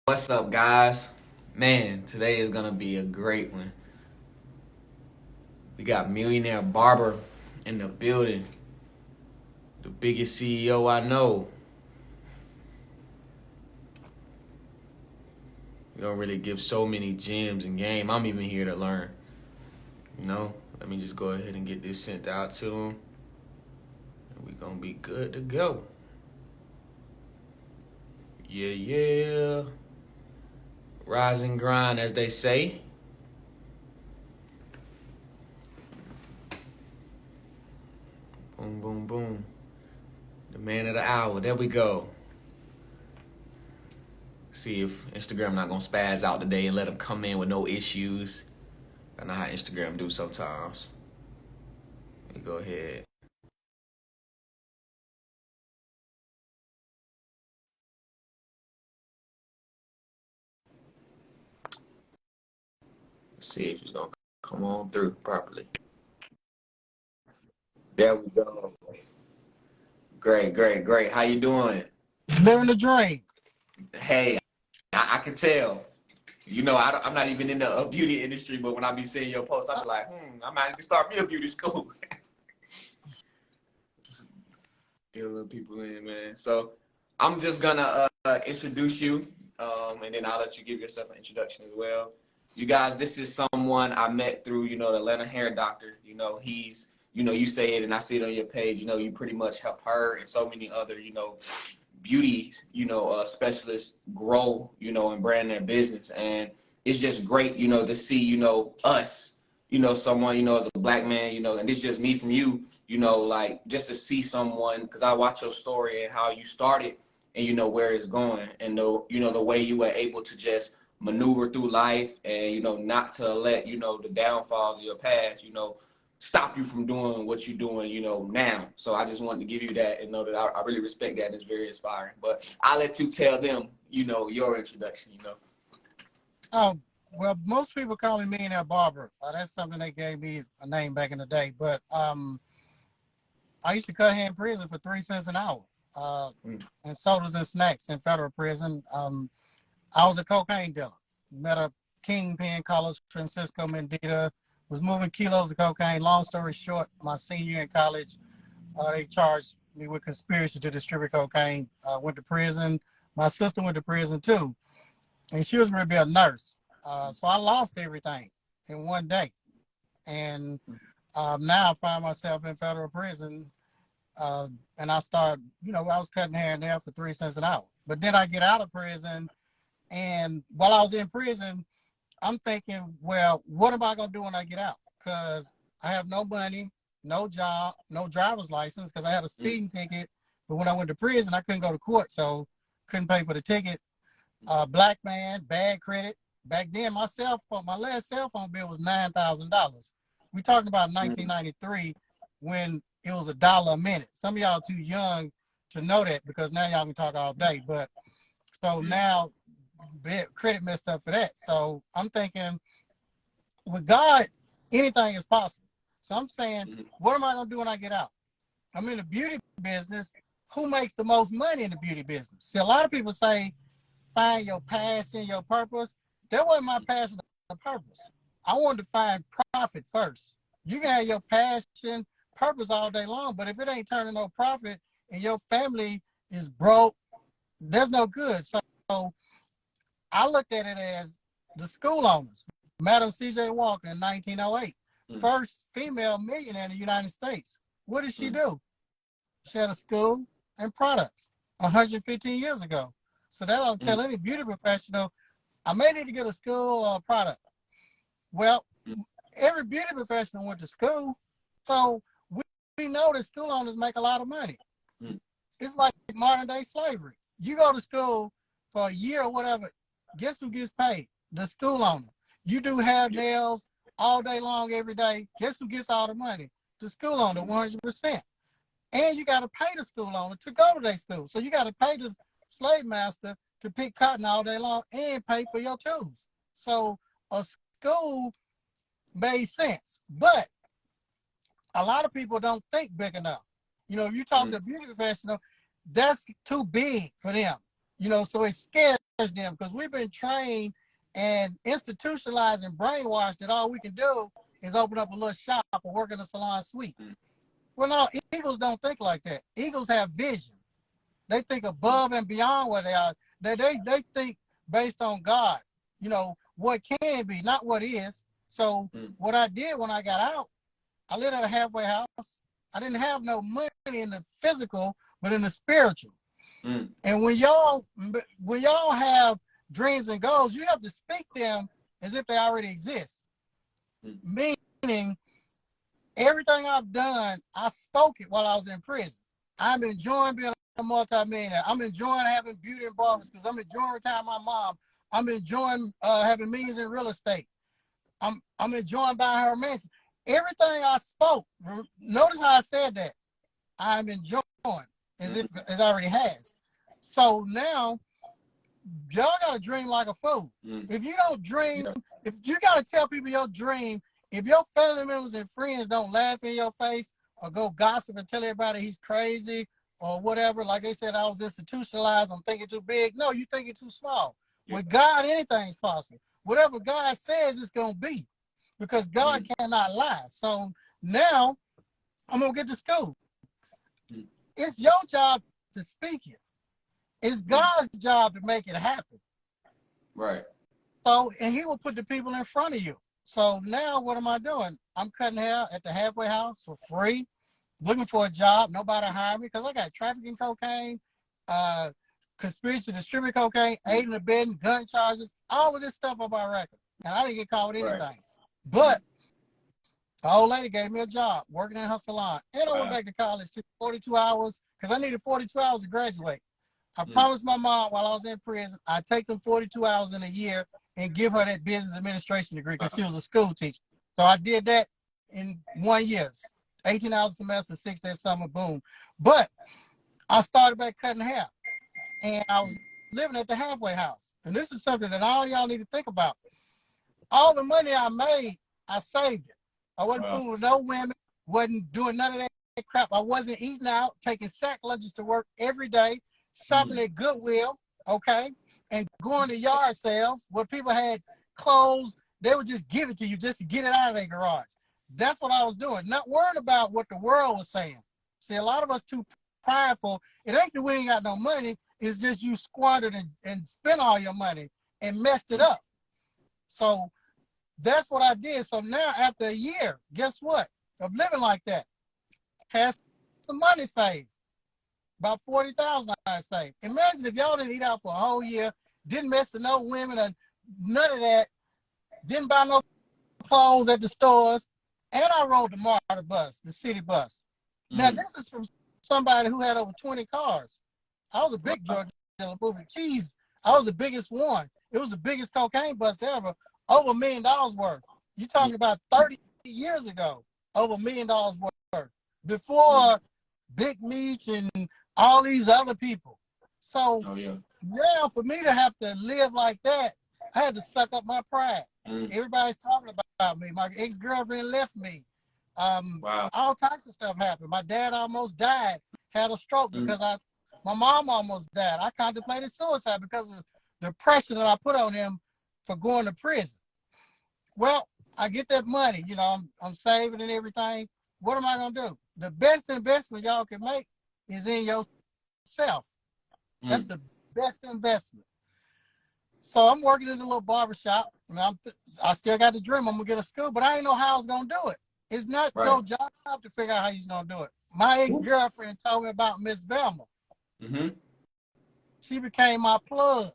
What's up, guys? Man, today is gonna be a great one. We got Millionaire Barber in the building, the biggest CEO I know. We don't really give so many gems in game. I'm even here to learn. Let me just go ahead and get this sent out to him, and we gonna be good to go. Yeah. Rise and grind, as they say. Boom. The man of the hour. There we go. See if Instagram not gonna spaz out today and let him come in with no issues. I know how Instagram do sometimes. Let me go ahead. Let's see if he's gonna come on through properly. There we go. Great. How you doing? Living the dream. Hey, I can tell. I'm not even in the beauty industry, but when I be seeing your posts, I be like, I might need to start me a beauty school. Get a little people in, man. So I'm just gonna introduce you, and then I'll let you give yourself an introduction as well. You guys, this is someone I met through, the Atlanta hair doctor. You say it and I see it on your page. You pretty much help her and so many other, beauty, specialists grow, and brand their business. And it's just great, to see, us, someone, as a black man, and it's just me from you, like just to see someone, because I watch your story and how you started and where it's going, and the way you were able to just maneuver through life and not to let the downfalls of your past stop you from doing what you're doing now. So I just wanted to give you that and know that I really respect that, and it's very inspiring. But I'll let you tell them your introduction. Oh, well, most people call me Millionaire Barber. That's something they gave me a name back in the day. But I used to cut hair in prison for 3 cents an hour, and sodas and snacks in federal prison. I was a cocaine dealer. Met a kingpin, Carlos Francisco Mendita. Was moving kilos of cocaine. Long story short, my senior year in college, they charged me with conspiracy to distribute cocaine. Went to prison. My sister went to prison too, and she was going to be a nurse. So I lost everything in one day. And now I find myself in federal prison. And I start, I was cutting hair and there for 3 cents an hour. But then I get out of prison. And while I was in prison, I'm thinking, well, what am I going to do when I get out? Because I have no money, no job, no driver's license, because I had a speeding ticket. But when I went to prison, I couldn't go to court, so couldn't pay for the ticket. Black man, bad credit. Back then, my last cell phone bill was $9,000. We talking about 1993 when it was $1 a minute. Some of y'all too young to know that because now y'all can talk all day. But so now credit messed up for that. So I'm thinking, with God, anything is possible. So I'm saying, what am I going to do when I get out? I'm in the beauty business. Who makes the most money in the beauty business? See, a lot of people say, find your passion, your purpose. That wasn't my passion or purpose. I wanted to find profit first. You can have your passion, purpose all day long, but if it ain't turning no profit and your family is broke, there's no good. So I looked at it as the school owners. Madam C.J. Walker in 1908, first female millionaire in the United States. What did she do? She had a school and products 115 years ago. So that ought to tell any beauty professional, I may need to get a school or a product. Well, every beauty professional went to school, so we know that school owners make a lot of money. It's like modern day slavery. You go to school for a year or whatever, guess who gets paid? The school owner. You do hair, nails all day long, every day. Guess who gets all the money? The school owner, 100%. And you got to pay the school owner to go to their school. So you got to pay the slave master to pick cotton all day long and pay for your tools. So a school made sense. But a lot of people don't think big enough. If you talk to a beauty professional, that's too big for them. So it scares them because we've been trained and institutionalized and brainwashed that all we can do is open up a little shop or work in a salon suite. Well, no, Eagles don't think like that. Eagles have vision. They think above and beyond where they are. They think based on God, you know, what can be, not what is. So what I did when I got out, I lived at a halfway house. I didn't have no money in the physical, but in the spiritual. And when y'all have dreams and goals, you have to speak them as if they already exist. Meaning, everything I've done, I spoke it while I was in prison. I'm enjoying being a multimillionaire. I'm enjoying having beauty and barbers because I'm enjoying retiring my mom. I'm enjoying having millions in real estate. I'm enjoying buying her a mansion. Everything I spoke, notice how I said that. I'm enjoying as if it already has. So now, y'all got to dream like a fool. If you don't dream, if you got to tell people your dream, if your family members and friends don't laugh in your face or go gossip and tell everybody he's crazy or whatever, like they said, I was institutionalized, I'm thinking too big. No, you're thinking too small. With God, anything's possible. Whatever God says, it's going to be because God cannot lie. So now I'm going to get to school. It's your job to speak it. It's God's job to make it happen. Right. So, and he will put the people in front of you. So now what am I doing? I'm cutting hair at the halfway house for free, looking for a job. Nobody hired me because I got trafficking cocaine, conspiracy to distribute cocaine, aiding and abetting, gun charges, all of this stuff on my record. And I didn't get caught with anything. Right. But the old lady gave me a job working in her salon. And I went back to college, took 42 hours because I needed 42 hours to graduate. I promised my mom while I was in prison, I'd take them 42 hours in a year and give her that business administration degree because she was a school teacher. So I did that in 1 year, 18 hours a semester, 6 days summer, boom. But I started back cutting hair and I was living at the halfway house. And this is something that all y'all need to think about. All the money I made, I saved it. I wasn't fooling with no women, wasn't doing none of that crap. I wasn't eating out, taking sack lunches to work every day, shopping at Goodwill, okay, and going to yard sales where people had clothes. They would just give it to you just to get it out of their garage. That's what I was doing, not worrying about what the world was saying. See, a lot of us too prideful. It ain't that we ain't got no money. It's just you squandered and spent all your money and messed it up. So that's what I did. So now after a year, guess what? Of living like that, has some money saved. About 40,000 I saved. Imagine if y'all didn't eat out for a whole year, didn't mess with no women or none of that, didn't buy no clothes at the stores, and I rode the MARTA bus, the city bus. Now this is from somebody who had over 20 cars. I was a big drug dealer moving keys. I was the biggest one. It was the biggest cocaine bus ever, over $1 million worth. You're talking about 30 years ago, over $1 million worth. Before Big Meech and all these other people. So now for me to have to live like that, I had to suck up my pride. Everybody's talking about me. My ex-girlfriend left me. All types of stuff happened. My dad almost died, had a stroke because my mom almost died. I contemplated suicide because of the pressure that I put on him for going to prison. Well, I get that money, you know, I'm saving and everything. What am I going to do? The best investment y'all can make is in yourself. That's the best investment. So I'm working in a little barbershop. And I still got the dream. I'm going to get a school, but I didn't know how I was going to do it. It's not your job to figure out how you're going to do it. My ex-girlfriend told me about Miss Velma. She became my plug.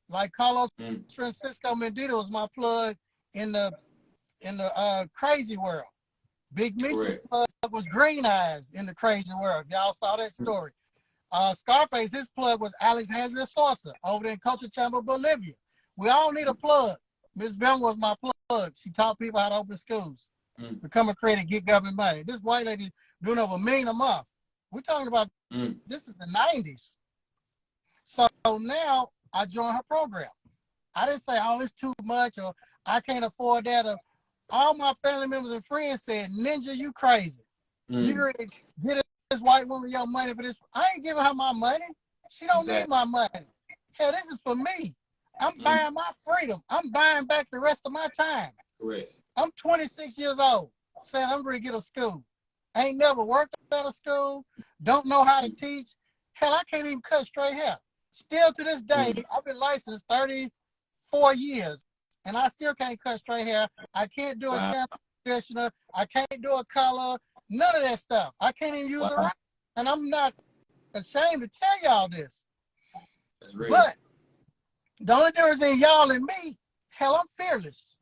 Like Carlos Francisco Mendito was my plug in the crazy world. Big Meech's plug was Green Eyes in the crazy world. Y'all saw that story. Scarface, his plug was Alexandria Sosa over there in Culture Chamber, Bolivia. We all need a plug. Miss Velma was my plug. She taught people how to open schools, become a creator, get government money. This white lady doing over $1 million a month. We're talking about this is the 90s. So now I joined her program. I didn't say, oh, it's too much or I can't afford that. Or, all my family members and friends said, Ninja, you crazy. You ready to get this white woman your money for this. I ain't giving her my money. She don't need my money. Hell, this is for me. I'm buying my freedom. I'm buying back the rest of my time. Correct. I'm 26 years old, saying I'm ready to get a school. Ain't never worked at a school, don't know how to teach. Hell, I can't even cut straight hair. Still to this day, I've been licensed 34 years, and I still can't cut straight hair. I can't do a shampoo conditioner. I can't do a color. None of that stuff. I can't even use a razor. And I'm not ashamed to tell y'all this. But the only difference in y'all and me, hell, I'm fearless.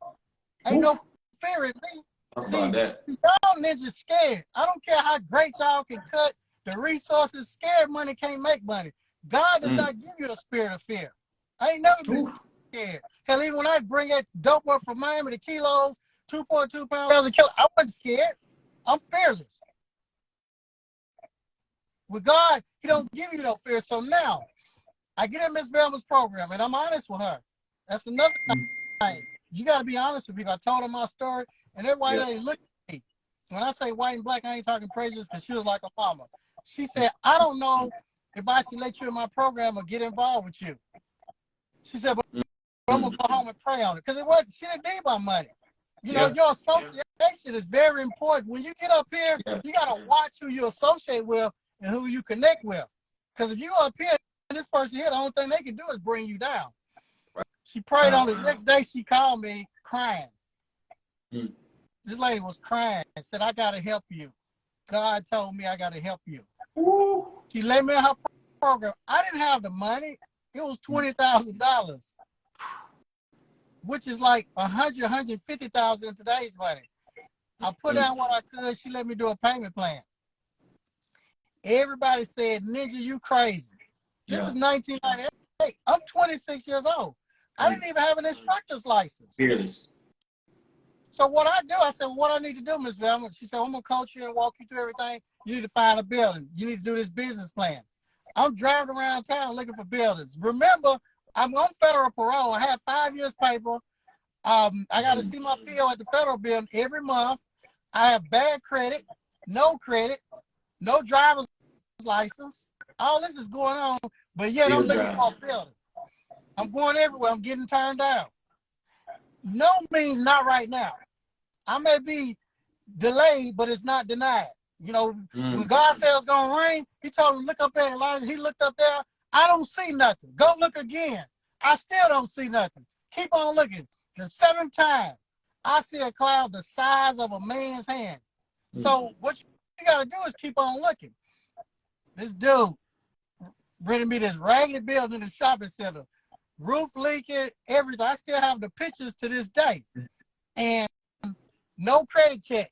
Ain't no fear in me. See, y'all ninjas scared. I don't care how great y'all can cut the resources. Scared money can't make money. God does not give you a spirit of fear. I ain't never been scared. Hell, even when I bring that dope up from Miami, the kilos, 2.2 pounds a kilo, I wasn't scared. I'm fearless. With God, he don't give you no fear. So now, I get in Miss Velma's program, and I'm honest with her. That's another thing. You got to be honest with people. I told her my story, and that white lady looked at me. When I say white and black, I ain't talking prejudice because she was like a mama. She said, I don't know if I should let you in my program or get involved with you. She said, but I'm going to go home and pray on it. Because she didn't need my money. You know, your association is very important. When you get up here, you got to watch who you associate with and who you connect with. Because if you up here, this person here, the only thing they can do is bring you down. She prayed on it. The next day, she called me crying. This lady was crying and said, I got to help you. God told me I got to help you. She let me in her program. I didn't have the money. It was $20,000, which is like $150,000 in today's money. I put down what I could. She let me do a payment plan. Everybody said, Ninja, you crazy. This is 1998. I'm 26 years old. I didn't even have an instructor's license. Fearless. So what I do, I said, well, what I need to do, Ms. Velma? She said, I'm going to coach you and walk you through everything. You need to find a building. You need to do this business plan. I'm driving around town looking for buildings. Remember, I'm on federal parole. I have 5 years paper. I got to see my PO at the federal building every month. I have bad credit, no driver's license. All this is going on, but yet I'm looking for a building. I'm going everywhere. I'm getting turned down. No means not right now. I may be delayed, but it's not denied. You know, when God said it's going to rain, he told him, look up there. Elijah, he looked up there. I don't see nothing. Go look again. I still don't see nothing. Keep on looking. The 7th time, I see a cloud the size of a man's hand. So what you got to do is keep on looking. This dude rented me this raggedy building in the shopping center. Roof leaking, everything. I still have the pictures to this day. And no credit check.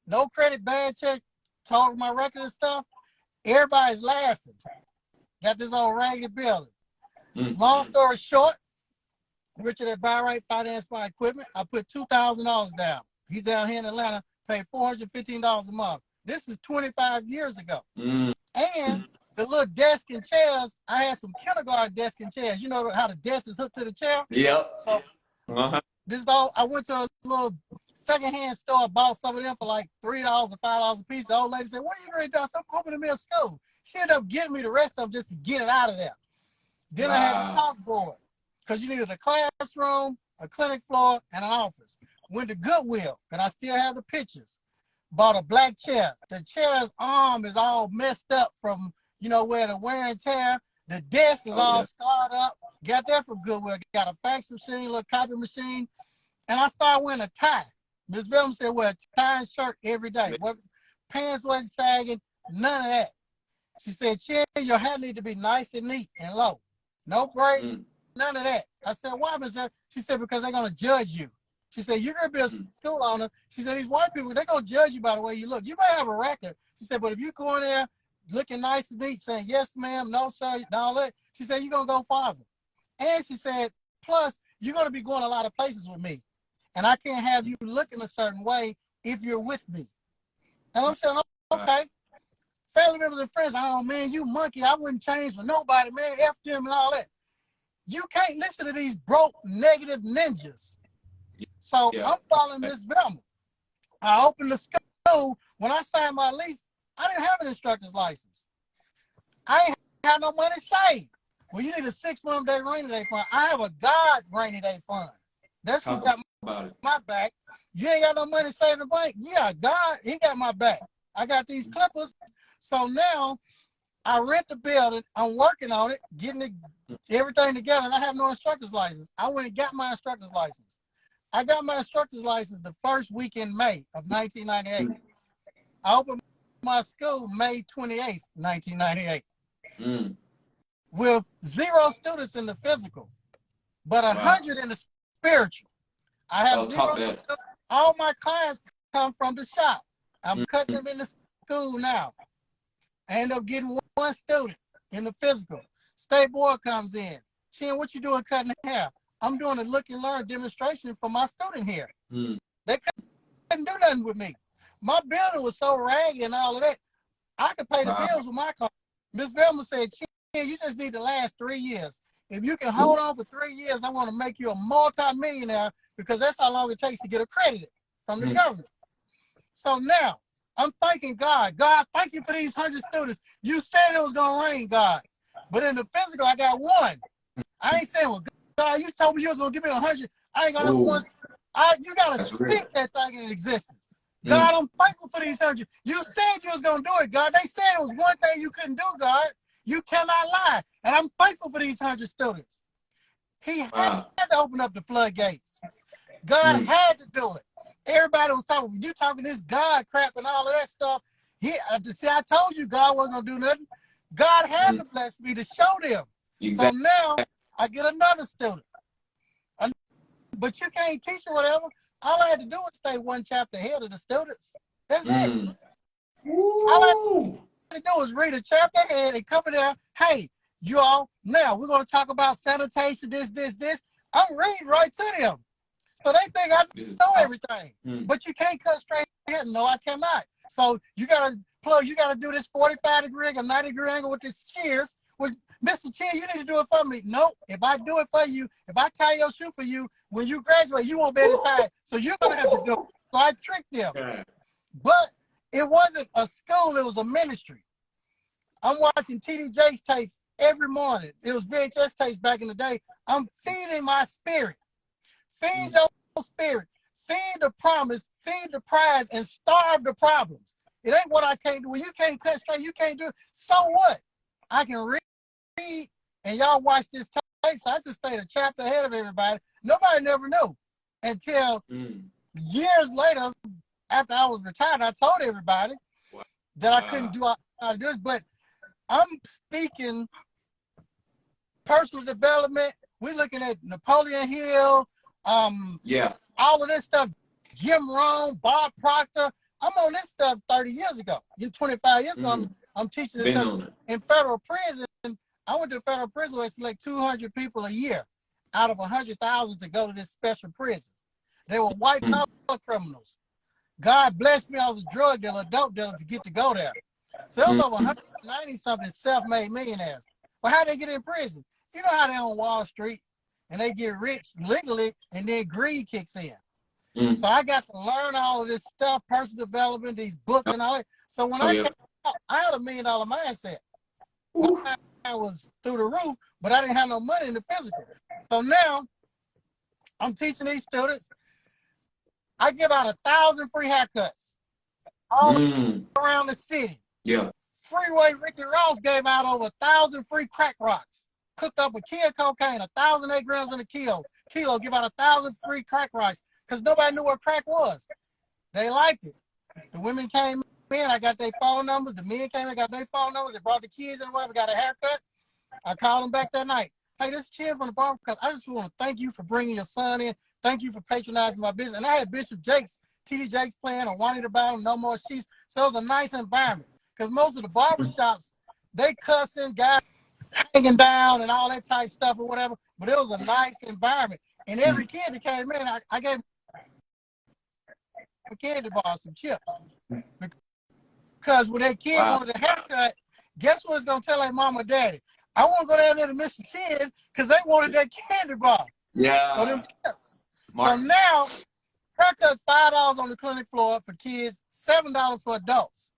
No credit, bad check. Told my record and stuff. Everybody's laughing. Got this old raggedy building. Long story short, Richard at Byright financed my equipment. I put $2,000 down. He's down here in Atlanta, paid $415 a month. This is 25 years ago. And the little desk and chairs, I had some kindergarten desk and chairs. You know how the desk is hooked to the chair? Yep. So this is all, I went to a little secondhand store, bought some of them for like $3 or $5 a piece. The old lady said, what are you going to do? I'm opening me a school. She ended up getting me the rest of them just to get it out of there. Then I had a chalkboard because you needed a classroom, a clinic floor, and an office. Went to Goodwill, and I still have the pictures. Bought a black chair. The chair's arm is all messed up from, you know, where the wear and tear. The desk is all scarred up. Got that from Goodwill. Got a fax machine, little copy machine. And I started wearing a tie. Ms. Velma said, wear a tie and shirt every day. What, pants wasn't sagging, none of that. She said, Chen, your hair need to be nice and neat and low. No braids, none of that. I said, why, Ms. Velma? She said, because they're going to judge you. She said, you're going to be a school owner. She said, these white people, they're going to judge you by the way you look. You may have a record. She said, but if you go in there looking nice and neat, saying, yes, ma'am, no, sir, and all that, she said, you're going to go farther. And she said, plus, you're going to be going a lot of places with me. And I can't have you looking a certain way if you're with me. And I'm saying, okay. Family members and friends, oh, man, you monkey. I wouldn't change for nobody, man. F them and all that. You can't listen to these broke, negative ninjas. So I'm following Miss Velma. I opened the school. When I signed my lease, I didn't have an instructor's license. I ain't had no money saved. Well, you need a 6 month day rainy day fund. I have a God rainy day fund. That's who got my back. You ain't got no money saved in the bank. Yeah, God, he got my back. I got these clippers. So now I rent the building. I'm working on it, getting everything together, and I have no instructor's license. I went and got my instructor's license. I got my instructor's license the first week in May of 1998. I opened my school May 28th, 1998. With 0 students in the physical, but 100 in the spiritual. I have 0 students. All my clients come from the shop. I'm cutting them in the school now. I end up getting 1 student in the physical. State board comes in. Chin, what you doing cutting hair? I'm doing a look and learn demonstration for my student here. They couldn't do nothing with me. My building was so ragged and all of that. I could pay the bills with my car. Miss Velma said, Chin, you just need to last 3 years. If you can hold on for 3 years, I want to make you a multi-millionaire because that's how long it takes to get accredited from the government. So now, I'm thanking God. God, thank you for these 100 students. You said it was going to rain, God. But in the physical, I got 1. I ain't saying, well, God, you told me you was going to give me 100. I ain't got no 1. You got to speak that thing into existence. God, I'm thankful for these 100. You said you was going to do it, God. They said it was one thing you couldn't do, God. You cannot lie. And I'm thankful for these 100 students. He had to open up the floodgates. God had to do it. Everybody was talking, you talking this God crap and all of that stuff. I told you God wasn't going to do nothing. God had to bless me to show them. So now I get another student. But you can't teach or whatever. All I had to do was stay 1 chapter ahead of the students. That's it. All I had to do was read a chapter ahead and come in there. Hey, you all, now we're going to talk about sanitation, this. I'm reading right to them. So they think I know everything. But you can't cut straight ahead. No, I cannot. So you got to do this 45-degree angle, 90-degree angle with this shears. With Mr. Chin, you need to do it for me. Nope. If I do it for you, if I tie your shoe for you, when you graduate, you won't be able to tie it. So you're going to have to do it. So I tricked them. But it wasn't a school. It was a ministry. I'm watching TD Jakes tapes every morning. It was VHS tapes back in the day. I'm feeding my spirit. Feed your spirit. Feed the promise. Feed the prize and starve the problems. It ain't what I can't do. When you can't cut straight, you can't do it. So what? I can read and y'all watch this tape. So I just stayed a chapter ahead of everybody. Nobody never knew until years later, after I was retired, I told everybody that I couldn't do how to do this. But I'm speaking personal development. We're looking at Napoleon Hill, all of this stuff, Jim Rohn, Bob Proctor. I'm on this stuff 30 years ago. 25 years ago, I'm teaching this stuff in federal prison. I went to federal prison where it's like 200 people a year out of 100,000 to go to this special prison. They were white collar criminals. God blessed me. I was a drug dealer, dope dealer to get to go there. So it was over 190 something self-made millionaires. But how they get in prison? You know how they on Wall Street and they get rich legally and then greed kicks in. So I got to learn all of this stuff, personal development, these books and all that. So when I came out, I had $1 million mindset. I was through the roof, but I didn't have no money in the physical. So now I'm teaching these students. I give out 1,000 free haircuts all around the city. Freeway Ricky Ross gave out over 1,000 free crack rocks. Cooked up with kill cocaine, 1,008 grams in a kilo. Give out 1,000 free crack rocks because nobody knew what crack was. They liked it. The women came in, I got their phone numbers. The men came in, got their phone numbers. They brought the kids in, whatever, got a haircut. I called them back that night. Hey, this is Chin from the barber because I just want to thank you for bringing your son in. Thank you for patronizing my business. And I had Bishop Jakes, TD Jakes playing on Juanita Battle, No More Sheets. So it was a nice environment because most of the barbershops, they cussing, guys hanging down and all that type stuff or whatever. But it was a nice environment. And every kid that came in, I gave a candy bar, some chips. Because when that kid wanted a haircut, guess what's going to tell their mama and daddy? I want to go down there to Mr. Chin because they wanted that candy bar. Or them chips. So now, haircuts $5 on the clinic floor for kids, $7 for adults.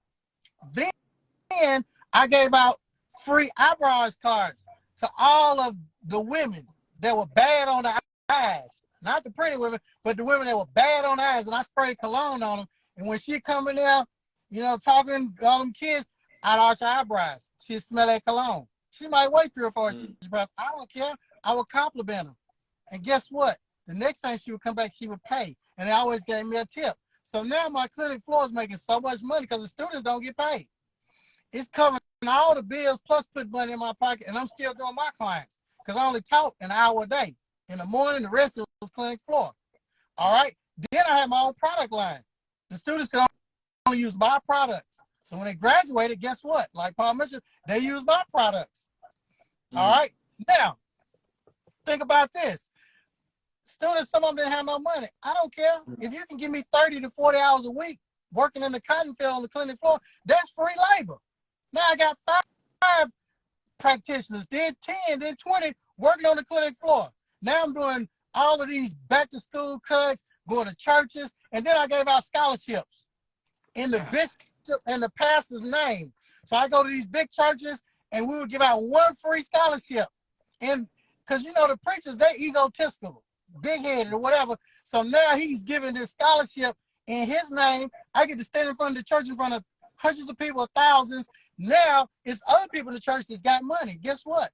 Then I gave out free eyebrows cards. to all of the women that were bad on the eyes, not the pretty women, but the women that were bad on the eyes, and I sprayed cologne on them. And when she come in there, you know, talking to all them kids, I'd arch her eyebrows. She'd smell that cologne. She might wait 3 or 4 breaths. I don't care. I would compliment her. And guess what? The next time she would come back, she would pay. And they always gave me a tip. So now my clinic floor is making so much money because the students don't get paid. It's covering all the bills plus put money in my pocket, and I'm still doing my clients because I only taught an hour a day. In the morning, the rest of it was clinic floor. All right? Then I had my own product line. The students could only use my products. So when they graduated, guess what? Like Paul mentioned, they use my products. All right? Now, think about this. Students, some of them didn't have no money. I don't care. If you can give me 30 to 40 hours a week working in the cotton field on the clinic floor, that's free labor. Now I got 5 practitioners, then 10, then 20 working on the clinic floor. Now I'm doing all of these back to school cuts, going to churches, and then I gave out scholarships in the bishop and the pastor's name. So I go to these big churches and we would give out 1 free scholarship. And because you know the preachers, they egotistical, big-headed or whatever. So now he's giving this scholarship in his name. I get to stand in front of the church in front of hundreds of people, thousands. Now it's other people in the church that's got money. Guess what?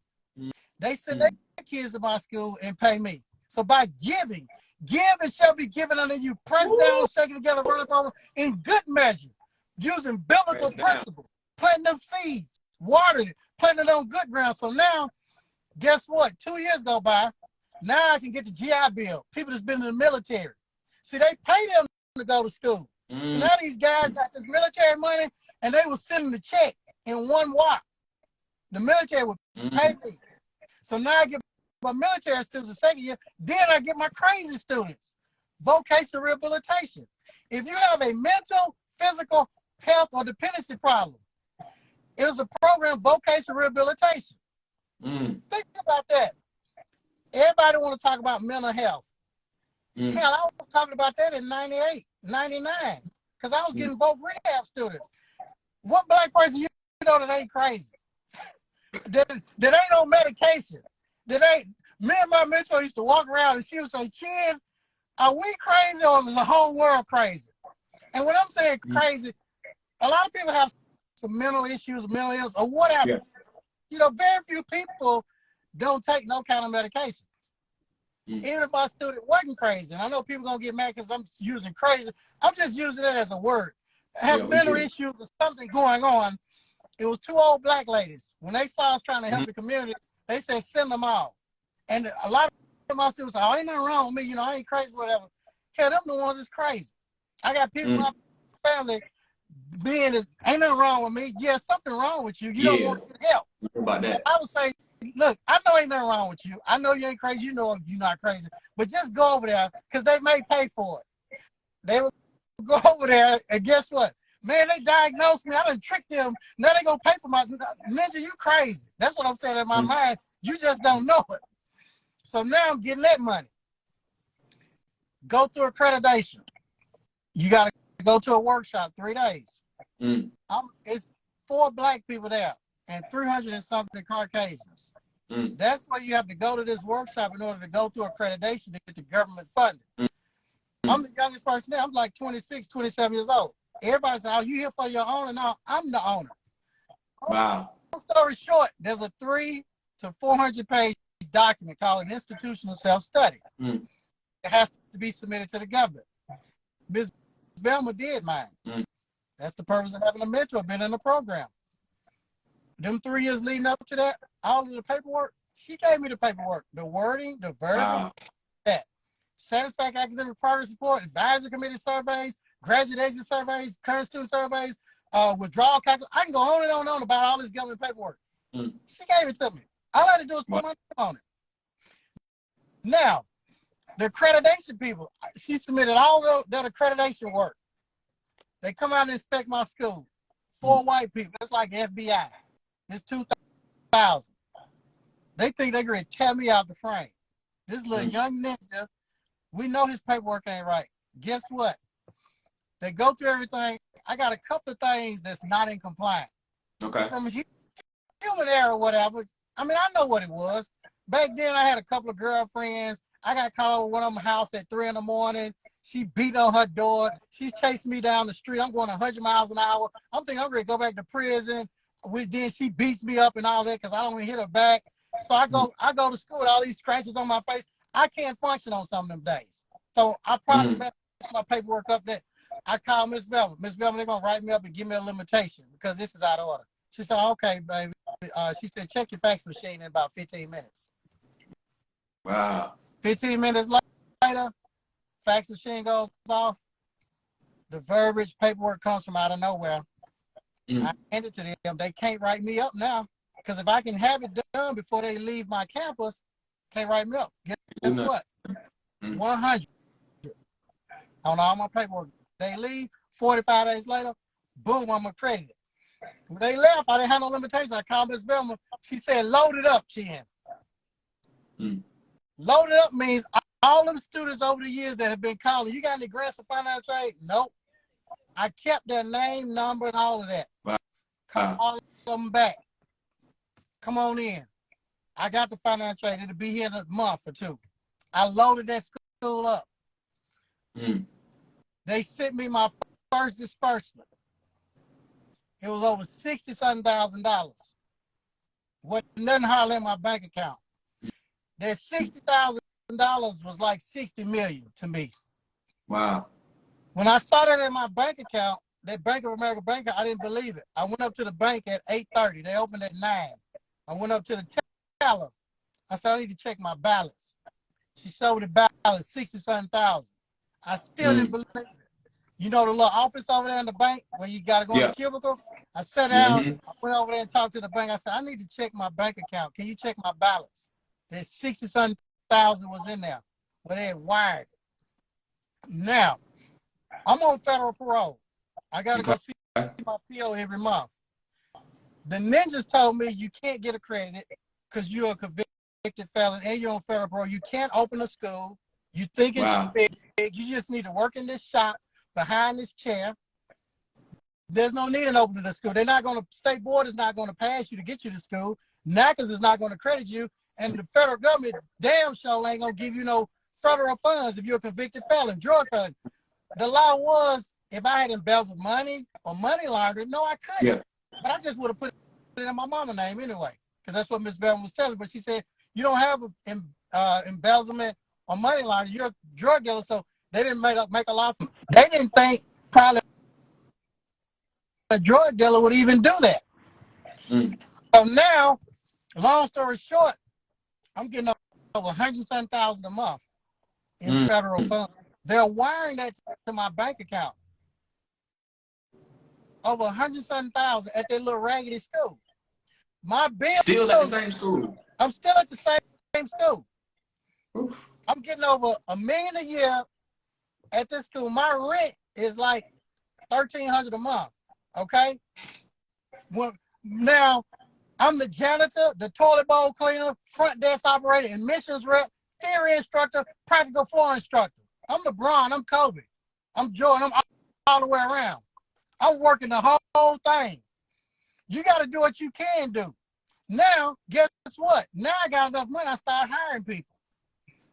They send their kids to my school and pay me. So by giving, give and shall be given unto you, pressed down, shaken together, run up over in good measure, using biblical principle, planting them seeds, watering it, planting it on good ground. So now, guess what? 2 years go by. Now I can get the GI Bill. People that's been in the military. See, they pay them to go to school. So now these guys got this military money, and they will send them the check in 1 whop. The military would pay me. So now I get my military students the second year. Then I get my crazy students. Vocational rehabilitation. If you have a mental, physical, health, or dependency problem, it was a program, vocational rehabilitation. Think about that. Everybody want to talk about mental health. Hell, I was talking about that in 98, 99, because I was getting both rehab students. What black person you know that ain't crazy? that ain't on medication? Me and my mentor used to walk around and she would say, Chin, are we crazy or is the whole world crazy? And when I'm saying crazy, a lot of people have some mental issues, mental illness, or whatever. Yeah. You know, very few people don't take no kind of medication. Even if my student wasn't crazy, and I know people gonna get mad because I'm using crazy, I'm just using it as a word. Have mental issues or something going on. It was 2 old black ladies. When they saw us trying to help the community, they said, send them all. And a lot of my students say, oh, ain't nothing wrong with me, you know, I ain't crazy, whatever. Hell, them the ones that's crazy. I got people in my family being this, ain't nothing wrong with me. Yeah, something wrong with you. You don't want to get help. About that. I would say, look, I know ain't nothing wrong with you. I know you ain't crazy. You know you're not crazy. But just go over there because they may pay for it. They will go over there and guess what? Man, they diagnosed me. I done tricked them. Now they gonna pay for my ninja. You crazy? That's what I'm saying in my mind. You just don't know it. So now I'm getting that money. Go through accreditation. You gotta go to a workshop 3 days. It's 4 black people there and 300 and something Caucasians. That's why you have to go to this workshop in order to go through accreditation to get the government funding. I'm the youngest person there. I'm like 26, 27 years old. Everybody says, oh, you here for your owner? No, I'm the owner. Wow. Long story short, there's a 300 to 400 page document called an institutional self-study. It has to be submitted to the government. Ms. Velma did mine. That's the purpose of having a mentor, been in the program. Them 3 years leading up to that, all of the paperwork, she gave me the paperwork, the wording, the verbiage, that. Satisfactory academic progress report, advisory committee surveys, graduation surveys, current student surveys, withdrawal calculation. I can go on and on about all this government paperwork. She gave it to me. All I had to do was put my name on it. Now, the accreditation people, she submitted all of that accreditation work. They come out and inspect my school. 4 white people. It's like FBI. It's 2,000. They think they're going to tear me out the frame. This little young ninja, we know his paperwork ain't right. Guess what? They go through everything. I got a couple of things that's not in compliance. Okay. From human error or whatever, I mean, I know what it was. Back then, I had a couple of girlfriends. I got called over one of them house at 3 in the morning. She beat on her door. She's chasing me down the street. I'm going 100 miles an hour. I'm thinking I'm ready to go back to prison. Then she beats me up and all that because I don't even hit her back. So I go to school with all these scratches on my face. I can't function on some of them days. So I probably messed my paperwork up that I called Miss Velma. Miss Velma, they're going to write me up and give me a limitation because this is out of order. She said, okay, baby. She said, check your fax machine in about 15 minutes. Wow. 15 minutes later, fax machine goes off. The verbiage paperwork comes from out of nowhere. I hand it to them. They can't write me up now because if I can have it done before they leave my campus, can't write me up. Guess what? 100 on all my paperwork. They leave 45 days later. Boom, I'm accredited. When they left, I didn't have no limitations. I called Miss Velma. She said, load it up, Chin. Load it up means all them students over the years that have been calling, you got any grants or financial aid? Nope. I kept their name, number, and all of that. Wow. Call all of them back. Come on in. I got the financial aid. It'll be here in a month or two. I loaded that school up. They sent me my first disbursement. It was over $60,000. Wasn't nothing hardly in my bank account. That $60,000 was like 60 million to me. Wow. When I saw that in my bank account, that Bank of America bank account, I didn't believe it. I went up to the bank at 8:30. They opened at 9. I went up to the teller. I said, I need to check my balance. She showed the balance, 60-something thousand. I still didn't believe it. You know the little office over there in the bank where you got to go in the cubicle? I sat down, I went over there and talked to the bank. I said, I need to check my bank account. Can you check my balance? That 60-something thousand was in there where they had wired it. Now, I'm on federal parole. I got to go see my PO every month. The ninjas told me you can't get accredited because you're a convicted felon and you're on federal parole. You can't open a school. You think it's big. You just need to work in this shop behind this chair. There's no need in opening the school. They're not going to, state board is not going to pass you to get you to school. NACAS is not going to credit you. And the federal government damn sure ain't going to give you no federal funds if you're a convicted felon, drug felon. The law was if I had embezzled money or money laundering, no, I couldn't. But I just would have put it in my mama's name anyway, because that's what Miss Bell was telling. But she said, you don't have embezzlement or money laundering. You're a drug dealer, so they didn't make a law. They didn't think probably a drug dealer would even do that. So now, long story short, I'm getting over 100-something thousand a month in federal funds. They're wiring that to my bank account. Over 100-something thousand at that little raggedy school. My bill still at the same school. I'm still at the same school. Oof. I'm getting over $1 million a year at this school. My rent is like $1,300 a month. Okay. Well, now I'm the janitor, the toilet bowl cleaner, front desk operator, admissions rep, theory instructor, practical floor instructor. I'm LeBron. I'm Kobe. I'm Jordan. I'm all the way around. I'm working the whole thing. You got to do what you can do. Now, guess what? Now I got enough money, I start hiring people.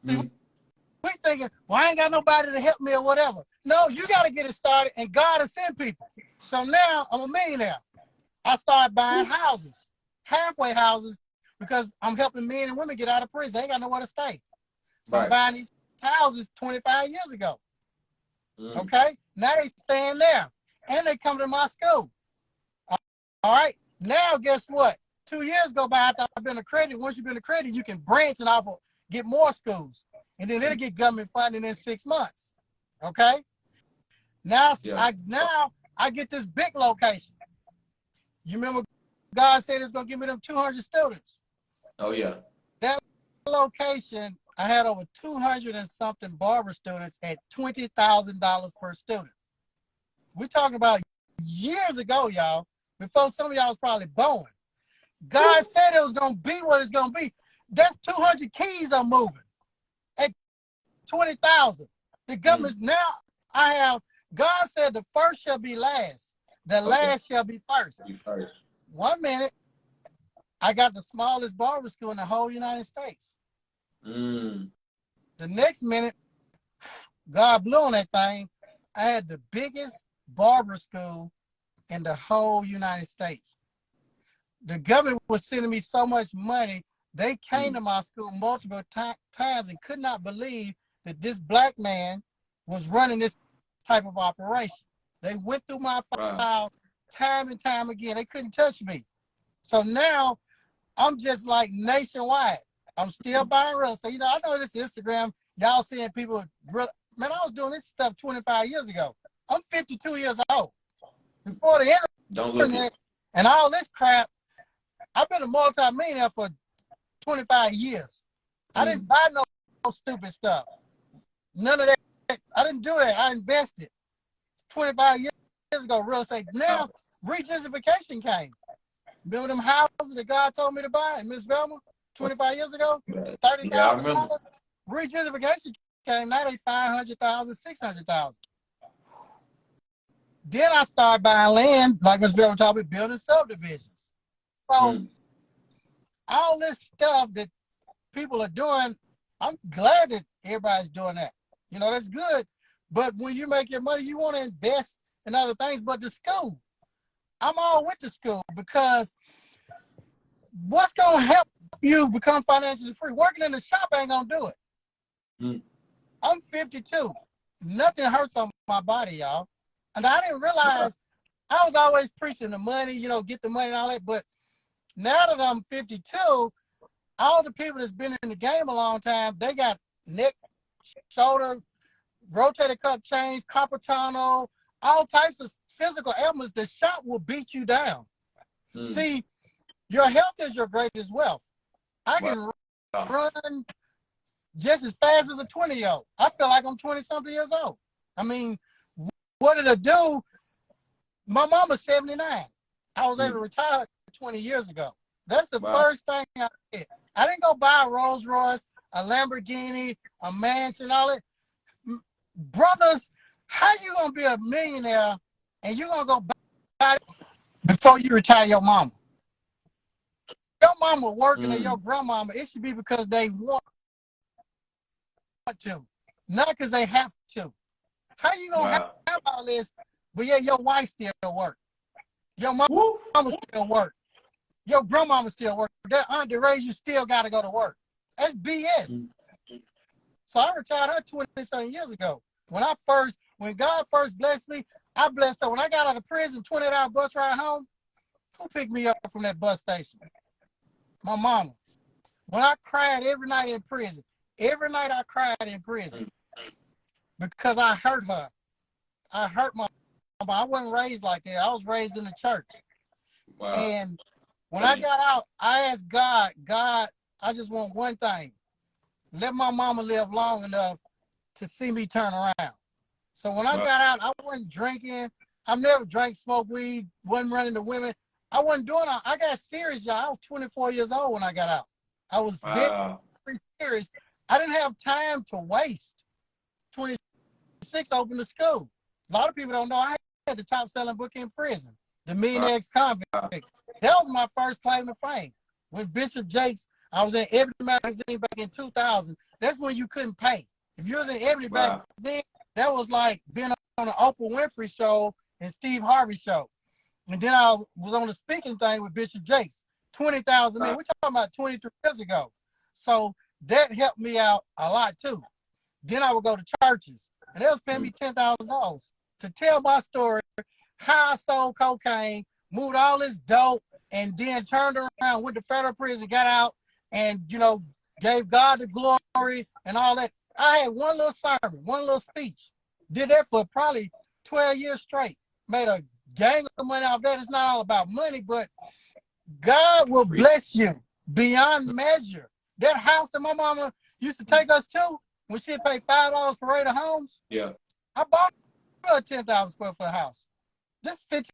We thinking, well, I ain't got nobody to help me or whatever. No, you got to get it started, and God will send people. So now I'm a millionaire. I started buying houses, halfway houses, because I'm helping men and women get out of prison. They ain't got nowhere to stay. So I'm buying these houses 25 years ago. Okay? Now they staying there. And they come to my school. All right? Now, guess what? 2 years go by after I've been accredited. Once you've been accredited, you can branch and offer, get more schools. And then it'll get government funding in 6 months. Okay? Now, I get this big location. You remember God said it's going to give me them 200 students. Oh, yeah. That location, I had over 200 and something barber students at $20,000 per student. We're talking about years ago, y'all, before some of y'all was probably born. God said it was going to be what it's going to be. That's 200 keys I'm moving at 20,000. The government, now I have, God said the first shall be last. The last shall be first. 1 minute, I got the smallest barber school in the whole United States. Mm. The next minute, God blew on that thing. I had the biggest barber school in the whole United States. The government was sending me so much money. They came to my school multiple times and could not believe that this black man was running this type of operation. They went through my files time and time again. They couldn't touch me. So now I'm just like nationwide. I'm still buying real estate. You know, I know this Instagram, y'all seeing people, man, I was doing this stuff 25 years ago. I'm 52 years old. Before the internet and all this crap, I've been a multi-millionaire for 25 years. I didn't buy no stupid stuff. None of that. I didn't do that. I invested 25 years ago, real estate. Now, regentrification came. Remember them houses that God told me to buy in Miss Velma 25 years ago? $30,000. Regentrification came. Now they 500,000, 600,000. Then I started buying land, like Miss Velma told me, building subdivisions. So all this stuff that people are doing, I'm glad that everybody's doing that. You know, that's good. But when you make your money, you want to invest in other things. But the school, I'm all with the school because what's going to help you become financially free? Working in the shop ain't going to do it. I'm 52. Nothing hurts on my body, y'all. And I didn't realize I was always preaching the money, you know, get the money and all that. But now that I'm 52, all the people that's been in the game a long time, they got neck, shoulder, rotator cuff change, carpal tunnel, all types of physical ailments. The shop will beat you down. See, your health is your greatest wealth. I can run just as fast as a 20-year-old. I feel like I'm 20-something years old. I mean, what did I do? My mama's 79. I was able to retire 20 years ago. That's the first thing I did. I didn't go buy a Rolls Royce, a Lamborghini, a mansion, all that. Brothers, how you gonna be a millionaire and you gonna go buy it before you retire your mama? Your mama working or your grandmama, it should be because they want to, not because they have to. How you gonna have all this, but yeah, your wife still work. Your mama still work. Your grandmama still work. That aunt that raised you still got to go to work. That's BS. So I retired her 20-something years ago. When God first blessed me, I blessed her. When I got out of prison, 20-hour bus ride home, who picked me up from that bus station? My mama. When I cried every night in prison, every night I cried in prison because I hurt her. I hurt my mama. I wasn't raised like that. I was raised in the church. And when I got out, I asked God, I just want one thing. Let my mama live long enough to see me turn around. So when I got out, I wasn't drinking. I never drank, smoked weed, wasn't running to women. I wasn't doing it. I got serious, y'all. I was 24 years old when I got out. I was very serious. I didn't have time to waste. 26 opened the school. A lot of people don't know I had the top selling book in prison, The Millionaire Ex-Convict. That was my first claim to fame. When Bishop Jakes, I was in Ebony magazine back in 2000. That's when you couldn't pay. If you was in Ebony back then, that was like being on the Oprah Winfrey show and Steve Harvey show. And then I was on the speaking thing with Bishop Jakes. 20,000 men. We're talking about 23 years ago. So that helped me out a lot too. Then I would go to churches, and they was paying me $10,000 to tell my story, how I sold cocaine, moved all this dope, and then turned around, went to federal prison, got out, and, you know, gave God the glory and all that. I had one little sermon, one little speech. Did that for probably 12 years straight. Made a gang of money off that. It's not all about money, but God will bless you beyond measure. That house that my mama used to take us to, when she paid $5 for Raider Homes, I bought her a 10,000 square foot house. Just 15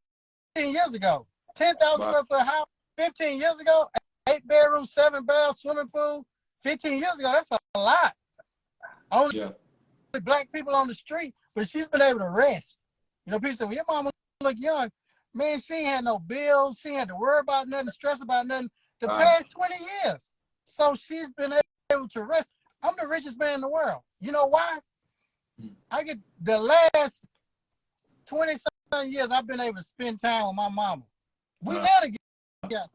years ago. 10,000 square foot house, 15 years ago, 8 bedrooms, 7 baths, swimming pool. 15 years ago, that's a lot. Only black people on the street, but she's been able to rest. You know, people say, well, your mama look young. Man, she ain't had no bills. She ain't had to worry about nothing, stress about nothing. the Wow. past 20 years. So she's been able to rest. I'm the richest man in the world. You know why? I get the last 20-something years I've been able to spend time with my mama. We live together.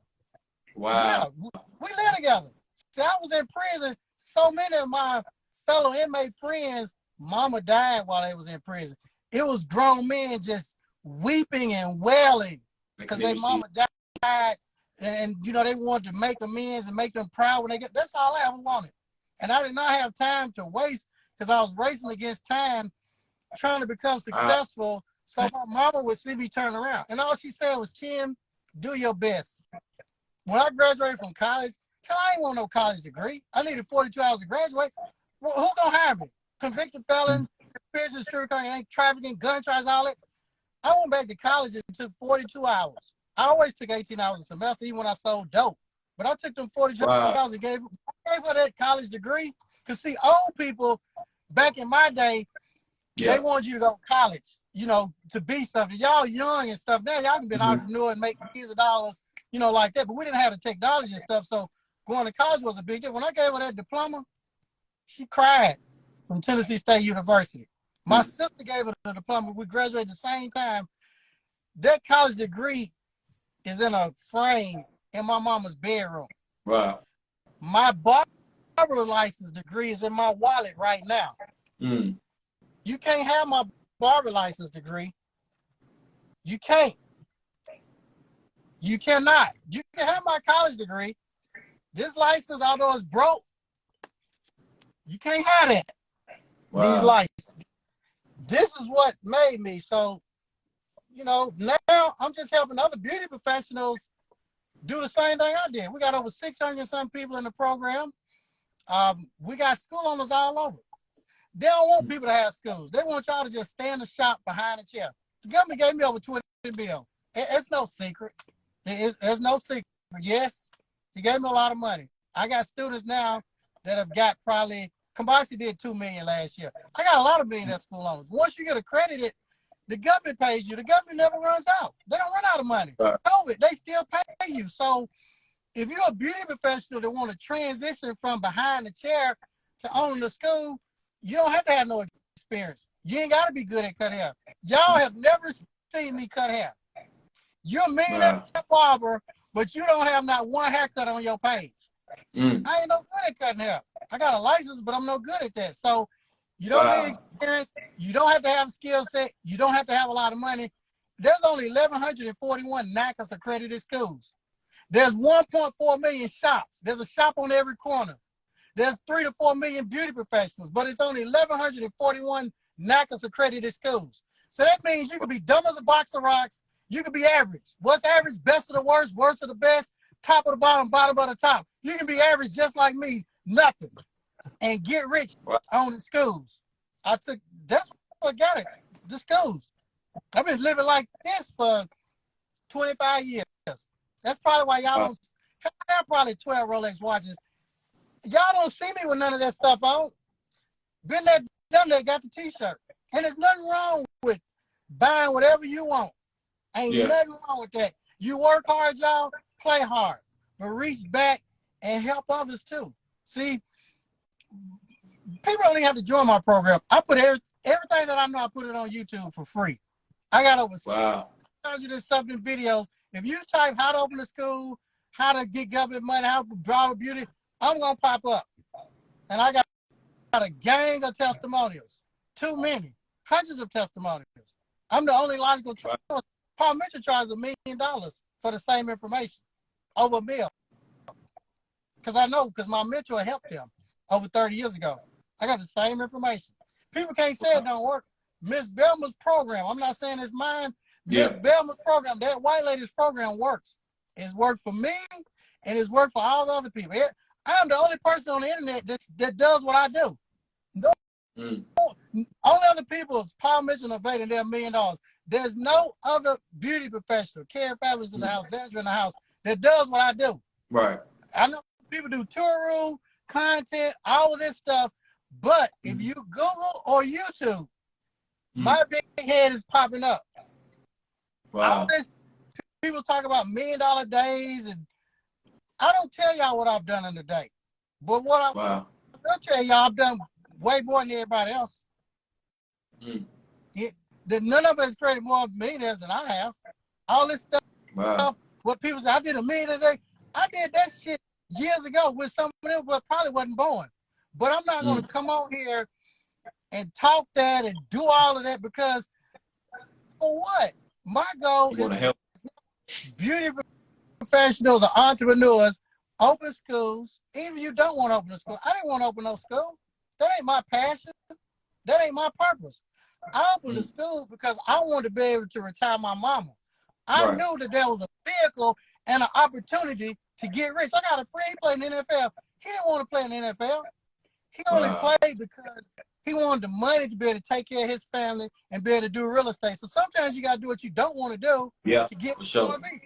Wow. Yeah, we live together. See, I was in prison. So many of my fellow inmate friends, mama died while they was in prison. It was grown men just weeping and wailing because their mama died, and you know they wanted to make amends and make them proud when they get. That's all I ever wanted, and I did not have time to waste because I was racing against time, trying to become successful. So my mama would see me turn around, and all she said was, "Kim, do your best." When I graduated from college, I ain't want no college degree. I needed 42 hours to graduate. Well, who gonna hire me? Convicted felon, conspiracy, sugarcoating, trafficking, gun charges, all that. I went back to college and took 42 hours. I always took 18 hours a semester, even when I sold dope. But I took them 42 hours and gave her that college degree. Because see, old people back in my day, they wanted you to go to college, you know, to be something. Y'all young and stuff. Now y'all can be an entrepreneur and make millions of dollars, you know, like that. But we didn't have the technology and stuff. So going to college was a big deal. When I gave her that diploma, she cried from Tennessee State University. My sister gave her the diploma. We graduated at the same time. That college degree is in a frame in my mama's bedroom. Wow. My barber license degree is in my wallet right now. You can't have my barber license degree. You can't. You cannot. You can have my college degree. This license, although it's broke, you can't have that. Wow. These licenses. This is what made me. So, you know, now I'm just helping other beauty professionals do the same thing I did. We got over 600 and some people in the program. We got school owners all over. They don't want people to have schools. They want y'all to just stay in the shop behind the chair. The government gave me over 20 billion. It's no secret. There's no secret. Yes, he gave me a lot of money. I got students now that have got probably, Combasi did $2 million last year. I got a lot of millionaire school owners. Once you get accredited, the government pays you. The government never runs out. They don't run out of money. COVID, they still pay you. So if you're a beauty professional that want to transition from behind the chair to owning the school, you don't have to have no experience. You ain't got to be good at cut hair. Y'all have never seen me cut hair. You're a millionaire barber, but you don't have not one haircut on your page. I ain't no good at cutting hair. I got a license, but I'm no good at that. So you don't need experience. You don't have to have a skill set. You don't have to have a lot of money. There's only 1,141 NACAS accredited schools. There's 1.4 million shops. There's a shop on every corner. There's 3 to 4 million beauty professionals, but it's only 1,141 NACAS accredited schools. So that means you could be dumb as a box of rocks. You could be average. What's average? Best of the worst, worst of the best, top of the bottom, bottom of the top. You can be average just like me, nothing, and get rich on the schools. That's what I got it, the schools. I've been living like this for 25 years. That's probably why y'all don't, I have probably 12 Rolex watches. Y'all don't see me with none of that stuff on. Been there, done that, got the t-shirt. And there's nothing wrong with buying whatever you want. Ain't nothing wrong with that. You work hard, y'all, play hard, but reach back and help others too. See, people don't even have to join my program. I put everything that I know, I put it on YouTube for free. I got over 600 and something videos. If you type how to open a school, how to get government money, how to draw beauty, I'm going to pop up. And I got a gang of testimonials. Too many. Hundreds of testimonials. I'm the only logical choice. Paul Mitchell charges $1 million for the same information. Over $1 million. Because I know, because my mentor helped him over 30 years ago. I got the same information. People can't say it don't work. Miss Belma's program, I'm not saying it's mine. Miss Belma's program, that white lady's program works. It's worked for me, and it's worked for all the other people. I'm the only person on the internet that does what I do. Only other people is Paul Mitchell evading their $1 million. There's no other beauty professional, Karen Fabulous in the house, Sandra in the house, that does what I do. Right. I know people do Turu, content, all of this stuff, but if you Google or YouTube, my big head is popping up. All this, people talk about $1 million days and I don't tell y'all what I've done in the day, but what I Wow. will tell y'all, I've done way more than everybody else. Mm. None of us created more millionaires than I have. All this stuff, Wow. what people say, I did $1 million a day. I did that shit years ago with some of them, but probably wasn't born. But I'm not going to come on here and talk that and do all of that because for what? My goal You is want to help? beauty professionals or entrepreneurs open schools. Even if you don't want to open a school, I didn't want to open no school. That ain't my passion. That ain't my purpose. I opened the school because I wanted to be able to retire my mama. I Right. knew that there was a vehicle and an opportunity to get rich. I got a friend, he played in the NFL. He didn't want to play in the NFL. He only played because he wanted the money to be able to take care of his family and be able to do real estate. So sometimes you got to do what you don't want to do to get where you want to be.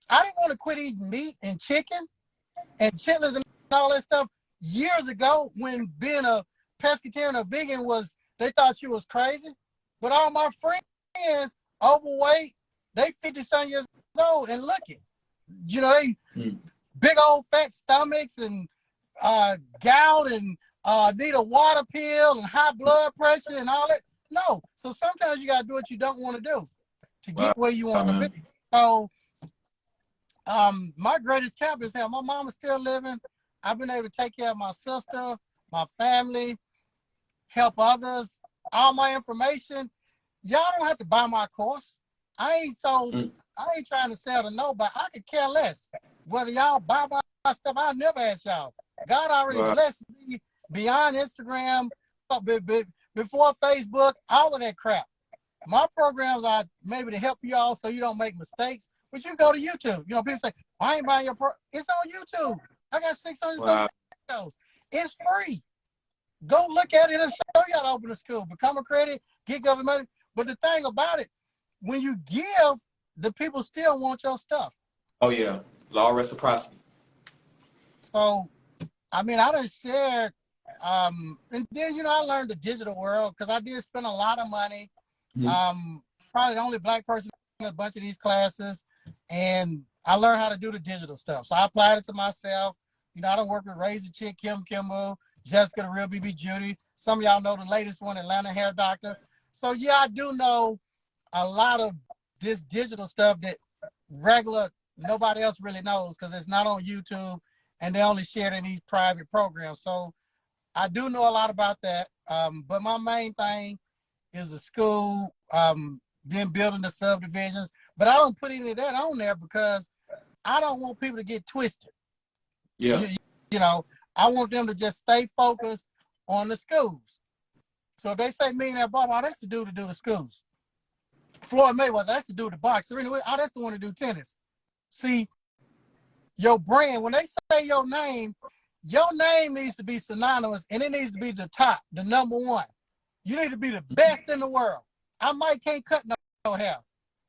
I didn't want to quit eating meat and chicken and chitlins and all that stuff years ago when being a pescatarian or vegan was, they thought you was crazy. But all my friends, overweight, they 50-some years old and looking. You know, they big old fat stomachs and gout and need a water pill and high blood pressure and all that. No. So sometimes you got to do what you don't want to do to get where you want to be. So my greatest cap is how my mama's still living. I've been able to take care of my sister, my family, help others. All my information. Y'all don't have to buy my course. I ain't trying to sell to nobody. I could care less. Whether y'all buy my stuff, I'll never ask y'all. God already blessed me beyond Instagram, before Facebook, all of that crap. My programs are maybe to help y'all so you don't make mistakes. But you go to YouTube. You know, people say, I ain't buying your it's on YouTube. I got 600 something videos. It's free. Go look at it and show you how to open a school. Become a credit, get government money. But the thing about it, when you give, the people still want your stuff. Oh, yeah. Law of reciprocity. So, I mean, I done shared, and then, you know, I learned the digital world because I did spend a lot of money. Probably the only black person in a bunch of these classes. And I learned how to do the digital stuff. So I applied it to myself. You know, I don't work with Razor Chick, Kim Kimball, Jessica the Real BB Judy. Some of y'all know the latest one, Atlanta Hair Doctor. So yeah, I do know a lot of this digital stuff that nobody else really knows because it's not on YouTube and they only share it in these private programs. So I do know a lot about that. But my main thing is the school, then building the subdivisions. But I don't put any of that on there because I don't want people to get twisted. Yeah. You know, I want them to just stay focused on the schools. So if they say Millionaire Bob, oh, that's the dude to do the schools. Floyd Mayweather, that's the dude to box. Anyway, oh, that's the one to do tennis. See, your brand, when they say your name needs to be synonymous and it needs to be the top, the number one. You need to be the best in the world. I might can't cut no hair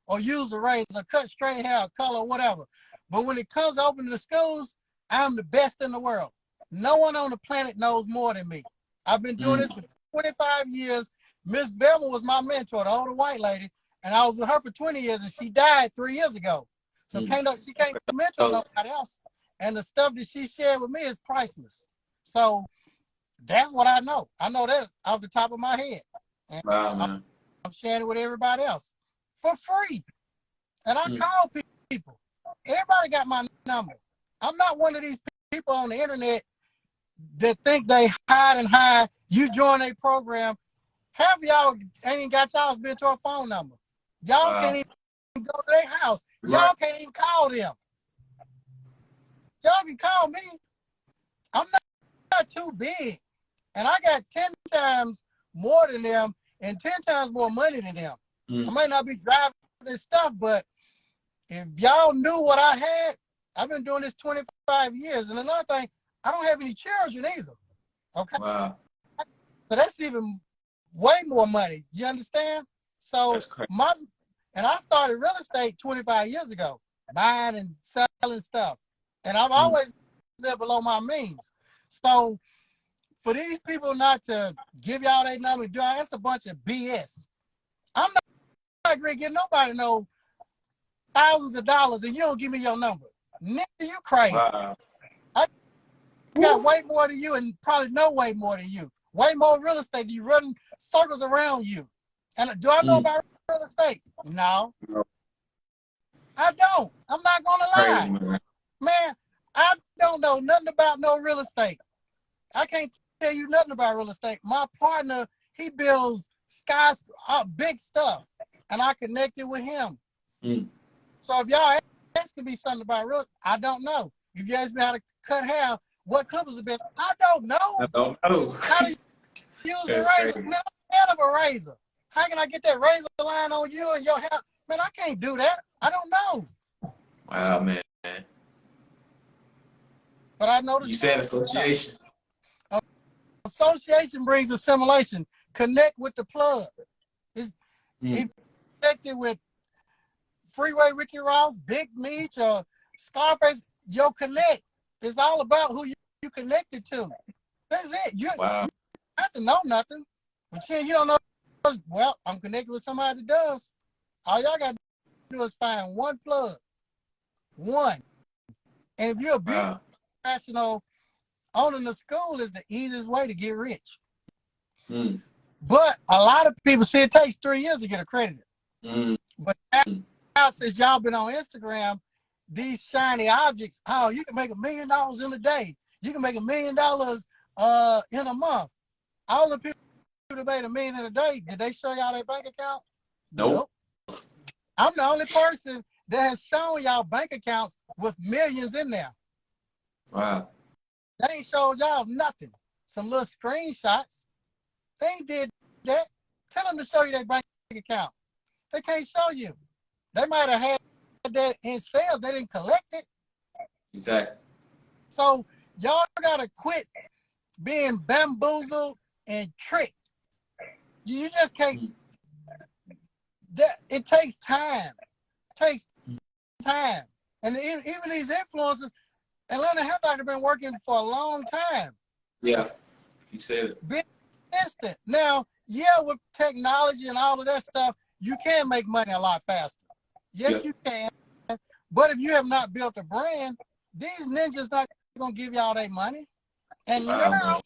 or use a razor or cut straight hair, color, whatever. But when it comes to opening the schools, I'm the best in the world. No one on the planet knows more than me. I've been doing this for 25 years. Miss Velma was my mentor, the older white lady, and I was with her for 20 years, and she died 3 years ago. So she can't mentor nobody else. And the stuff that she shared with me is priceless. So that's what I know. I know that off the top of my head. And man. I'm sharing it with everybody else for free. And I call people. Everybody got my number. I'm not one of these people on the internet that think they hide and hide. You join a program. Half of y'all ain't got y'all's mentor phone number. Y'all can't even go to their house. Y'all can't even call them. Y'all can call me. I'm not too big. And I got 10 times more than them and 10 times more money than them. I might not be driving this stuff, but if y'all knew what I had, I've been doing this 25 years. And another thing, I don't have any children either. Okay. Wow. So that's even way more money. You understand? So and I started real estate 25 years ago, buying and selling stuff. And I've always lived below my means. So for these people not to give y'all their number, that's a bunch of BS. I'm not going to give nobody no thousands of dollars and you don't give me your number. Nigga, you crazy. Wow. I got way more than you and probably know way more than you. Way more real estate than you, running circles around you. And do I know about real estate? No, I don't. I'm not going to lie. Crazy, man. Man, I don't know nothing about no real estate. I can't tell you nothing about real estate. My partner, he builds big stuff, and I connected with him. So if y'all asking me something about real estate, I don't know. If you ask me how to cut hair, what clippers the best, I don't know. I don't know. How to use a razor? Crazy. Man, I'm scared of a razor. How can I get that razor line on you and your hair? Man, I can't do that. I don't know. Wow, man. But I know the You said association. Association brings assimilation. Connect with the plug. He connected with Freeway Ricky Ross, Big Meech, or Scarface. Your connect. It's all about who you connected to. That's it. You have to know nothing. But you don't know. Well, I'm connected with somebody that does. All y'all got to do is find one plug. One. And if you're a big professional, owning the school is the easiest way to get rich. But a lot of people say it takes 3 years to get accredited. But now, since y'all been on Instagram, these shiny objects, you can make $1 million in a day. You can make $1 million in a month. All the people that made $1 million in a day, did they show y'all their bank account? Nope. I'm the only person that has shown y'all bank accounts with millions in there. Wow. They ain't showed y'all nothing. Some little screenshots. They ain't did that. Tell them to show you their bank account. They can't show you. They might have had that in sales. They didn't collect it. Exactly. So y'all gotta quit being bamboozled and tricked. You just can't. It takes time. It takes time. And even these influencers, Atlanta Health Doctor been working for a long time. Yeah, you said it. Been instant. Now, with technology and all of that stuff, you can make money a lot faster. Yes, you can. But if you have not built a brand, these ninjas not gonna give y'all their money. And now,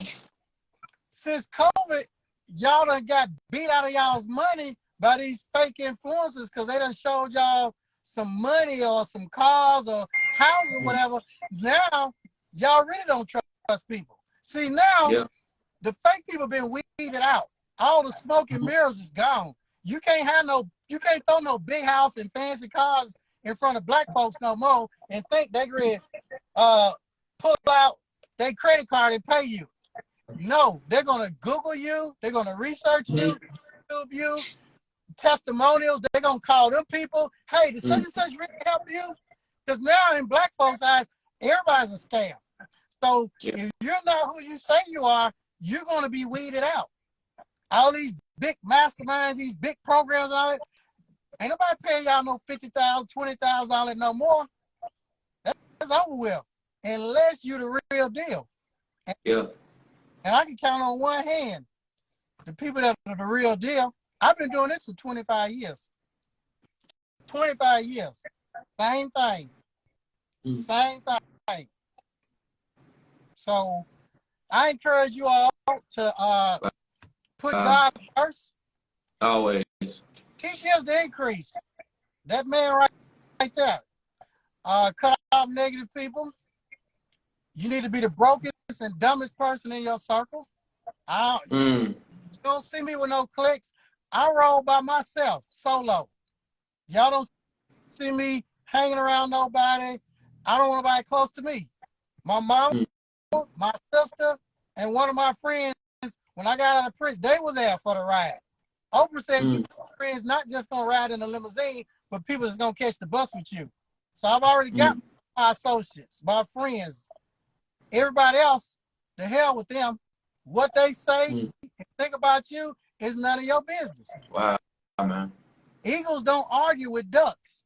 since COVID, y'all done got beat out of y'all's money by these fake influencers because they done showed y'all some money or some cars or houses or whatever. Now, y'all really don't trust people. See, now, the fake people been weeded out. All the smoke and mirrors is gone. You can't throw no big house and fancy cars in front of black folks no more and think they could pull out their credit card and pay you. No, they're gonna Google you, they're gonna research you, YouTube you, testimonials, they're gonna call them people, hey, did such and such really help you? Because now in black folks' eyes, everybody's a scam. So if you're not who you say you are, you're gonna be weeded out. All these big masterminds, these big programs on it, ain't nobody paying y'all no $50,000, $20,000 no more. That's over with, unless you're the real deal. And I can count on one hand the people that are the real deal. I've been doing this for 25 years. 25 years. Same thing. Same thing. So I encourage you all to put God first. Always. He gives the increase. That man right there. Cut off negative people. You need to be the brokest and dumbest person in your circle. You don't see me with no clicks. I roll by myself, solo. Y'all don't see me hanging around nobody. I don't want nobody close to me. My mom, my sister, and one of my friends, when I got out of prison, they were there for the ride. Oprah says your friends not just gonna ride in a limousine, but people that's gonna catch the bus with you. So I've already got my associates, my friends. Everybody else, the hell with them. What they say and think about you is none of your business. Wow, man. Eagles don't argue with ducks.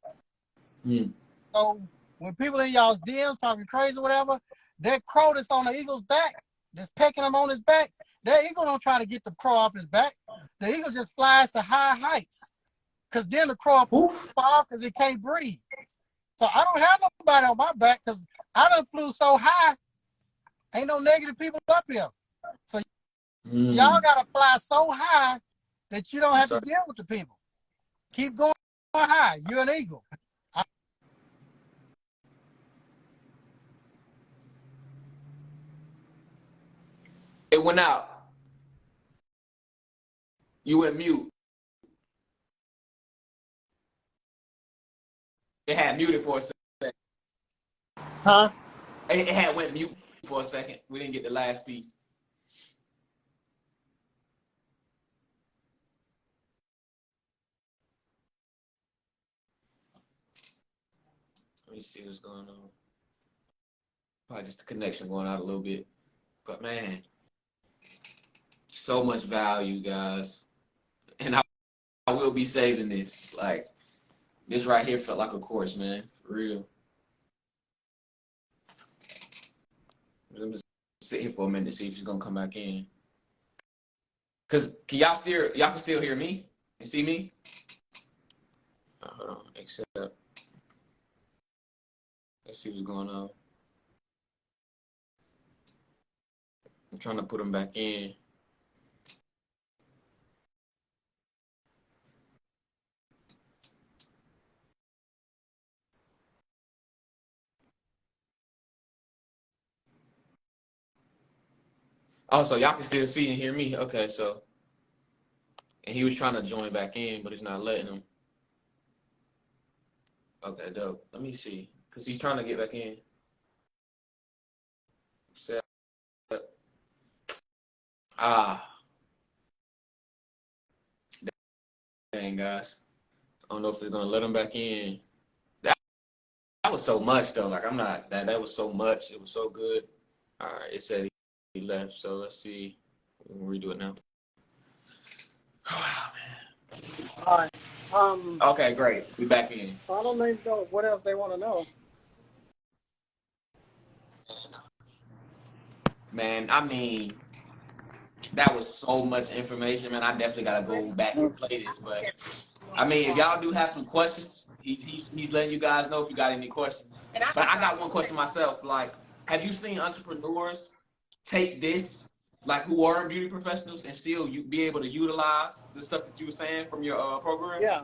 So when people in y'all's DMs talking crazy or whatever, that crow that's on the eagle's back, that's pecking him on his back, that eagle don't try to get the crow off his back. The eagle just flies to high heights. Because then the crow fall off because it can't breathe. So I don't have nobody on my back because I done flew so high. Ain't no negative people up here. So y'all gotta fly so high that you don't have to deal with the people. Keep going high. You're an eagle. It went out. You went mute. It had muted for a second. Huh? It had went mute for a second. We didn't get the last piece. Let me see what's going on. Probably just the connection going out a little bit. But man, so much value, guys. And I will be saving this. Like, this right here felt like a course, man. For real. I'm just sit here for a minute to see if she's gonna come back in. Cause y'all can still hear me and see me? Hold on, accept. Let's see what's going on. I'm trying to put them back in. Oh, so y'all can still see and hear me? Okay, so. And he was trying to join back in, but it's not letting him. Okay, dope. Let me see. Because he's trying to get back in. Set. Ah. Dang, guys. I don't know if they're going to let him back in. That was so much, though. Like, I'm not, that was so much. It was so good. All right, it said he left. So let's see. We'll redo it now. Wow, man. All right. Okay, great. We back in. I don't even know what else they want to know. Man, I mean, that was so much information, man. I definitely got to go back and play this. But, I mean, if y'all do have some questions, he's letting you guys know if you got any questions. But I got one question myself. Like, have you seen entrepreneurs take this, like, who are beauty professionals, and still you be able to utilize the stuff that you were saying from your program? Yeah.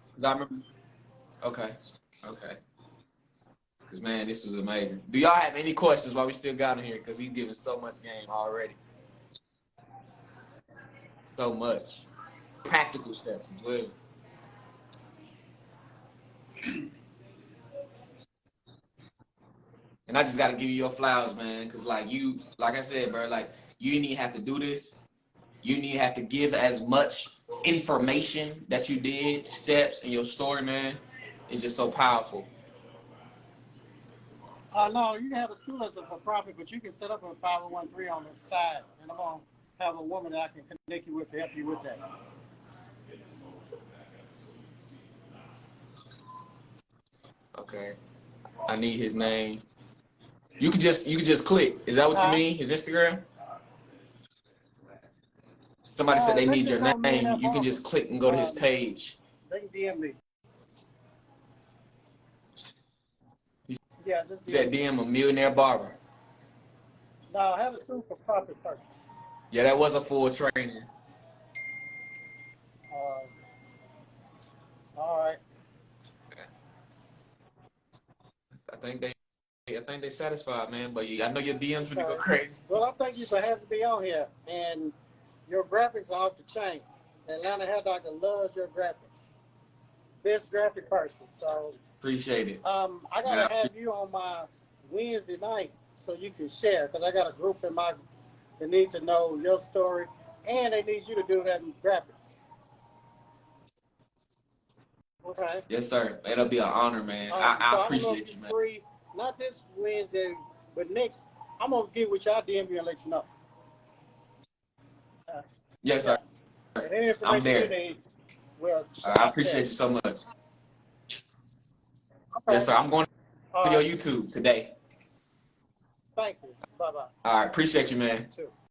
Because I remember. Okay. Because, man, this is amazing. Do y'all have any questions while we still got him here? Because he's giving so much game already. So much. Practical steps as well. And I just got to give you your flowers, man. Because, like I said, bro, like, you didn't even have to do this. You didn't even have to give as much information that you did, steps in your story, man. It's just so powerful. No, you can have a school as a for profit, but you can set up a 501(c) on the side, and I'm gonna have a woman that I can connect you with to help you with that. Okay. I need his name. You could just click. Is that what you mean? His Instagram? Somebody said they need your name. You can just click and go to his page. They can DM me. Yeah, just He said DM a millionaire barber. No, have a school for profit first. Yeah, that was a full training. All right. I think they satisfied, man. But I know your DMs really go crazy. Well, I thank you for having me on here, and your graphics are off the chain. Atlanta Hair Doctor loves your graphics. Best graphic person. So appreciate it. I gotta have you on my Wednesday night so you can share, because I got a group in my that need to know your story, and they need you to do that in graphics. Okay. Yes, sir. It'll be an honor, man. I appreciate you, man. Free, not this Wednesday, but next. I'm gonna get with you. I'll DM you and let you know. Yes, sir. I'm there. I appreciate you so much. Okay. Yes, sir. I'm going to your YouTube today. Thank you. Bye-bye. All right. Appreciate you, man. You too.